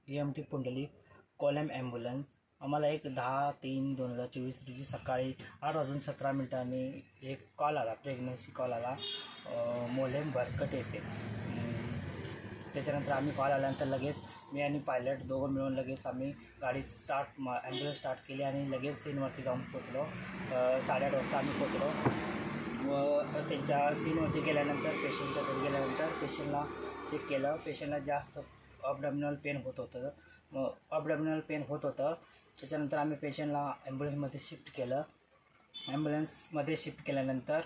EMT Pundalik column ambulance. आम्हाला एक 10/3/2024 रोजी सकाळी 8:17 एक कॉल आला, प्रेग्नन्सी कॉल आला मोलेम भरकट येथे। त्याच्यानंतर आम्ही कॉल आल्यानंतर लगेच मी आणि पायलट दोघं मिळून लगेच आम्ही गाडी ॲम्ब्युलन्स स्टार्ट केली आणि लगेच सीनवरती जाऊन पोचलो। 8:30 वाजता आम्ही पोचलो व त्यांच्या सीनवरती गेल्यानंतर पेशंटच्या घरी गेल्यानंतर पेशंटला चेक केलं। पेशंटला जास्त ॲबडॉमिनल पेन होत होतं। त्याच्यानंतर आम्ही पेशंटला ॲम्ब्युलन्समध्ये शिफ्ट केलं। ॲम्ब्युलन्समध्ये शिफ्ट केल्यानंतर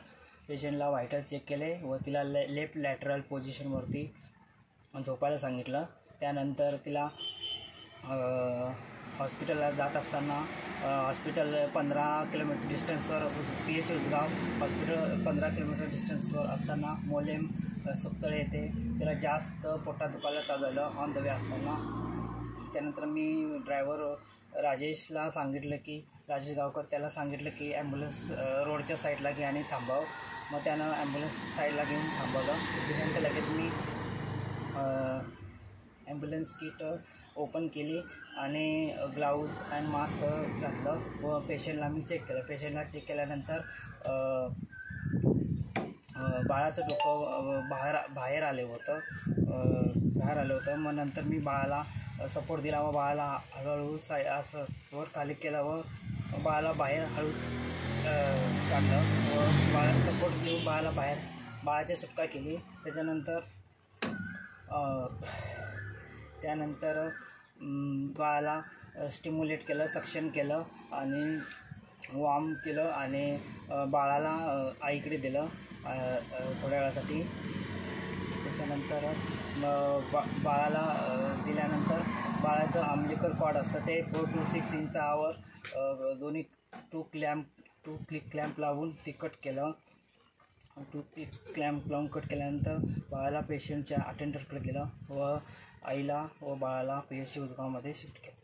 पेशंटला व्हायटल चेक केले व तिला लेफ्ट लॅटरल पोझिशनवरती झोपायला सांगितलं। त्यानंतर तिला हॉस्पिटलला जात असताना हॉस्पिटल 15 किलोमीटर डिस्टन्सवर PSC उसगाव हॉस्पिटल 15 किलोमीटर डिस्टन्सवर असताना मोलेम सुप्तळे येथे तिला जास्त पोटात दुखायला चालू झालं ऑन द वे असताना। त्यानंतर मी ड्रायव्हर राजेश गावकर त्याला सांगितलं की ॲम्ब्युलन्स रोडच्या साईडला घे आणि थांबव। मग त्यानं ॲम्ब्युलन्स साईडला घेऊन थांबवलं। त्याच्यानंतर लगेच मी ॲम्ब्युलन्स किट ओपन केली आणि ग्लाऊज अँड मास्क घातलं व पेशंटला मी चेक केलं। पेशंटला चेक केल्यानंतर बाळाचं डोकं बाहेर आलं होतं। मग नंतर मी बाळाला सपोर्ट दिला व बाळाला हळूहळू असं वर खाली केलं व बाळाला बाहेर हळू काढलं व बाळाला सपोर्ट देऊन बाळाची सुटका केली। त्यानंतर बाळाला स्टिम्युलेट केलं, सक्शन केलं आणि वॉर्म केलं आणि बाळाला आईकडे दिलं थोड्या वेळासाठी। त्याच्यानंतर बाळाला दिल्यानंतर बाळाचं अम्बिलिकल कॉर्ड असतं ते 4 to 6 इंचावर दोन्ही टू क्लॅम्प लावून ते कट केलं। क्लॅम्प लावून कट केल्यानंतर बाळाला पेशंटच्या अटेंडरकडे दिलं व आईला व बाळाला PSC उसगावमध्ये शिफ्ट केलं।